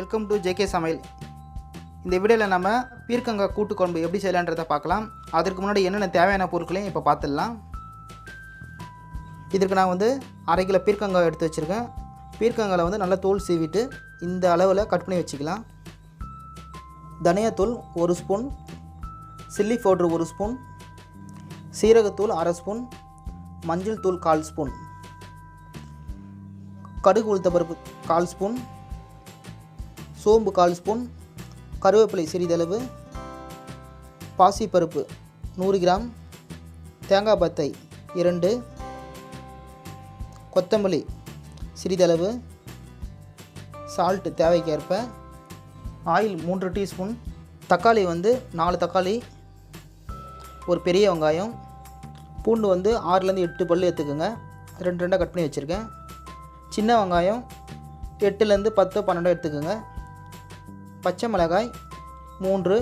Welcome to JK சமையல். இந்த வீடியோவில் நம்ம பீர்க்கங்காய் கூட்டு குழம்பு எப்படி செய்யலான்றதை பார்க்கலாம். அதற்கு முன்னாடி என்னென்ன தேவையான பொருட்களையும் இப்போ பார்த்துடலாம். இதற்கு நான் வந்து 1/2 கிலோ பீர்க்கங்காய் எடுத்து வச்சுருக்கேன். பீர்க்கங்காயில் வந்து நல்லா தோல் சீவிட்டு இந்த அளவில் கட் பண்ணி வச்சுக்கலாம். தனியாத்தூள் 1 ஸ்பூன், சில்லி பவுட்ரு 1 ஸ்பூன், சீரகத்தூள் 1/2 ஸ்பூன், மஞ்சள் தூள் 1/4 ஸ்பூன், கடுகு உளுத்தம்பருப்பு 1/4 ஸ்பூன், சோம்பு 1/4 ஸ்பூன், கருவேப்பிலை சிறிதளவு, பாசிப்பருப்பு 100 கிராம், தேங்காய் பத்தை 2, கொத்தமல்லி சிறிதளவு, சால்ட்டு தேவைக்கேற்ப, ஆயில் 3 டீஸ்பூன், தக்காளி வந்து 4 தக்காளி, ஒரு பெரிய வெங்காயம், பூண்டு வந்து 6லேருந்து 8 பல் எடுத்துக்கோங்க, 2 கட் பண்ணி வச்சுருக்கேன். சின்ன வெங்காயம் 8லேருந்து 10 12 எடுத்துக்கோங்க. பச்சை மிளகாய் 3,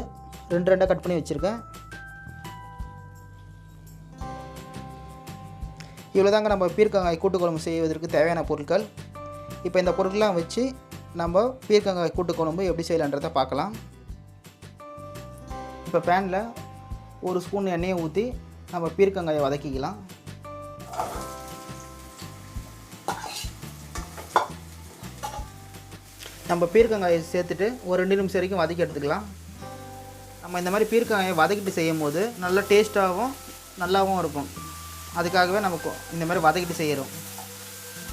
2 கட் பண்ணி வச்சுருக்கேன். இவ்வளோ தாங்க நம்ம பீர்க்கங்காய் கூட்டு குழம்பு செய்வதற்கு தேவையான பொருட்கள். இப்போ இந்த பொருட்கள்லாம் வச்சு நம்ம பீர்க்கங்காய் கூட்டு குழம்பு எப்படி செய்யலான்றதை பார்க்கலாம். இப்போ பேனில் 1 ஸ்பூன் எண்ணெயை ஊற்றி நம்ம பீர்க்கங்காயை வதக்கிக்கலாம். நம்ம பீர்க்கங்காயை சேர்த்துட்டு ஒரு 2 நிமிஷம் வரைக்கும் வதக்கி எடுத்துக்கலாம். நம்ம இந்த மாதிரி பீர்க்கங்காயை வதக்கிட்டு செய்யும் போது நல்லா டேஸ்ட்டாகவும் நல்லாவும் இருக்கும். அதுக்காகவே நமக்கு இந்த மாதிரி வதக்கிட்டு செய்கிறோம்.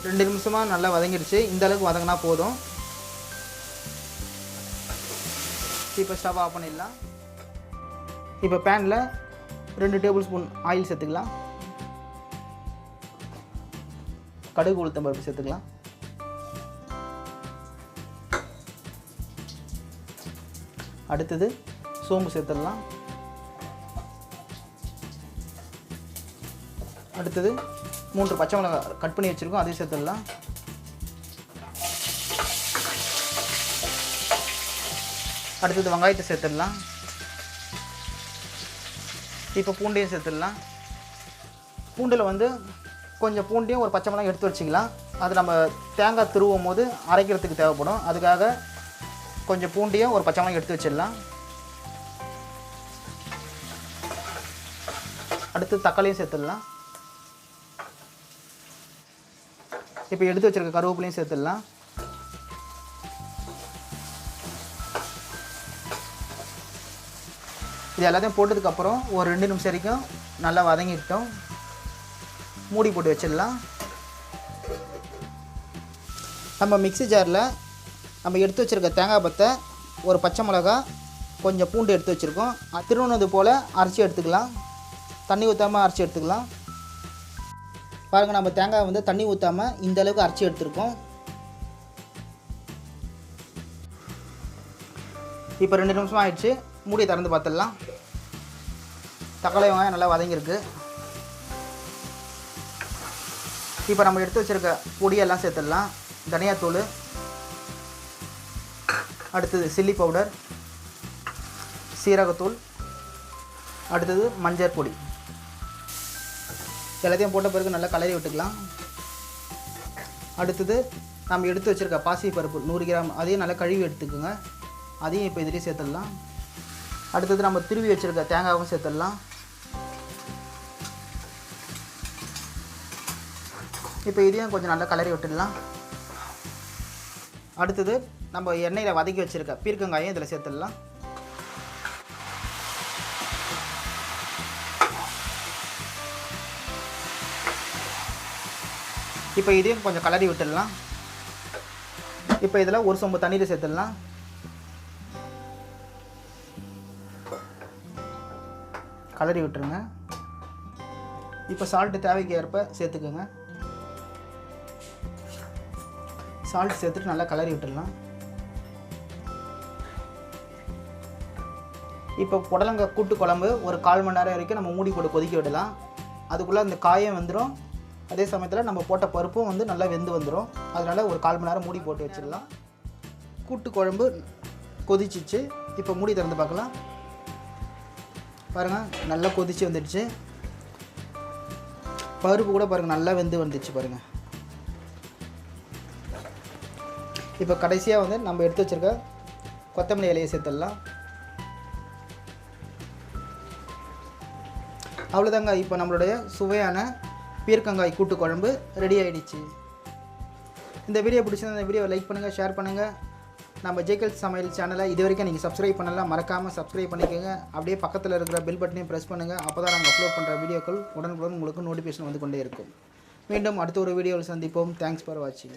2 நிமிஷமாக நல்லா வதங்கிடுச்சு. இந்த அளவுக்கு வதங்கினா போதும். இப்போ ஸ்டவ் ஆஃப் பண்ணிடலாம். இப்போ பேனில் 2 டேபிள் ஸ்பூன் ஆயில் சேர்த்துக்கலாம். கடுகு உளுத்தம் பருப்பு சேர்த்துக்கலாம். அடுத்தது சோம்பு சேர்த்துடலாம். அடுத்தது 3 பச்சை மிளகாய் கட் பண்ணி வச்சுருக்கோம், அதையும் சேர்த்துடலாம். அடுத்தது வெங்காயத்தை சேர்த்துடலாம். இப்போ பூண்டையும் சேர்த்துடலாம். பூண்டில் வந்து கொஞ்சம் பூண்டையும் ஒரு பச்சை மிளகாய் எடுத்து வச்சுக்கலாம். அது நம்ம தேங்காய் துருவும் போது அரைக்கிறதுக்கு தேவைப்படும். அதுக்காக கொஞ்சம் பூண்டையும் ஒரு பச்சை மிளகாய் எடுத்து வச்சிடலாம். அடுத்து தக்காளியும் சேர்த்துடலாம். இப்போ எடுத்து வச்சிருக்க கருவேப்பிலையும் சேர்த்துடலாம். இது எல்லாத்தையும் போட்டதுக்கப்புறம் ஒரு 2 நிமிஷம் வரைக்கும் நல்லா வதங்கிட்டோம். மூடி போட்டு வச்சிடலாம். நம்ம மிக்ஸி ஜாரில் நம்ம எடுத்து வச்சுருக்க தேங்காய் பத்தை, ஒரு பச்சை மிளகா, கொஞ்சம் பூண்டு எடுத்து வச்சுருக்கோம். திருவுனது போல் அரைச்சி எடுத்துக்கலாம். தண்ணி ஊற்றாமல் அரைச்சி எடுத்துக்கலாம். பாருங்கள், நம்ம தேங்காய் வந்து தண்ணி ஊற்றாமல் இந்த அளவுக்கு அரைச்சி எடுத்துருக்கோம். இப்போ 2 நிமிஷம் ஆகிடுச்சு. மூடியை திறந்து பார்த்துடலாம். தக்காளி வெங்காயம் நல்லா வதங்கியிருக்கு. இப்போ நம்ம எடுத்து வச்சுருக்க பொடியெல்லாம் சேர்த்துடலாம். தனியாத்தூள், அடுத்தது சில்லி பவுடர், சீரகத்தூள், அடுத்தது மஞ்சள் பொடி, எல்லாத்தையும் போட்ட பிறகு நல்லா கலரி விட்டுக்கலாம். அடுத்தது நம்ம எடுத்து வச்சுருக்க பாசிப்பருப்பு 100 கிராம், அதையும் நல்லா கழுவி எடுத்துக்கோங்க. அதையும் இப்போ இதிலே சேர்த்துடலாம். அடுத்தது நம்ம திருவி வச்சுருக்க தேங்காயும் சேர்த்துடலாம். இப்போ இதையும் கொஞ்சம் நல்லா கலரி விட்டுடலாம். அடுத்தது நம்ம எண்ணெயில் வதக்கி வச்சுருக்க பீர்க்கங்காயும் இதில் சேர்த்துடலாம். இப்போ இதையும் கொஞ்சம் கலரி விட்டுடலாம். இப்போ இதில் ஒரு சொம்பு தண்ணீர் சேர்த்துடலாம். கலரி விட்டுருங்க. இப்போ சால்ட்டு தேவைக்கு ஏற்ப சேர்த்துக்கோங்க. சால்ட் சேர்த்துட்டு நல்லா கலரி விட்டுடலாம். இப்போ புடலங்காய் கூட்டு குழம்பு ஒரு 1/4 மணி நேரம் வரைக்கும் நம்ம மூடி போட்டு கொதிக்க விடலாம். அதுக்குள்ளே அந்த காயம் வந்துடும். அதே சமயத்தில் நம்ம போட்ட பருப்பும் வந்து நல்லா வெந்து வந்துடும். அதனால் ஒரு 1/4 மணி நேரம் மூடி போட்டு வச்சிடலாம். கூட்டு குழம்பு கொதிச்சிச்சு. இப்போ மூடி திறந்து பார்க்கலாம். பாருங்கள், நல்லா கொதிச்சு வந்துடுச்சு. பருப்பு கூட பாருங்கள் நல்லா வெந்து வந்துடுச்சு பாருங்கள். இப்போ கடைசியாக வந்து நம்ம எடுத்து வச்சுருக்க கொத்தமல்லி இலையை சேர்த்துடலாம். அவ்வளோதாங்க. இப்போ நம்மளுடைய சுவையான பீர்க்கங்காய் கூட்டு குழம்பு ரெடி ஆகிடுச்சு. இந்த வீடியோ பிடிச்சிருந்தா இந்த வீடியோவை லைக் பண்ணுங்கள், ஷேர் பண்ணுங்கள். நம்ம 𝐏𝐞𝐞𝐫𝐤𝐚 சமையல் சேனலை இது வரைக்கும் நீங்கள் சப்ஸ்கிரைப் பண்ணலாம், மறக்காமல் சப்ஸ்கிரைப் பண்ணிக்கோங்க. அப்படியே பக்கத்தில் இருக்கிற பெல் பட்டனையும் ப்ரெஸ் பண்ணுங்கள். அப்போ தான் நாங்கள் அப்லோட் பண்ணுற வீடியோக்கள் உடனுக்குடன் உங்களுக்கு நோட்டிஃபிகேஷன் வந்து கொண்டே இருக்கும். மீண்டும் அடுத்த ஒரு வீடியோவில் சந்திப்போம். தேங்க்ஸ் ஃபார் வாட்சிங்.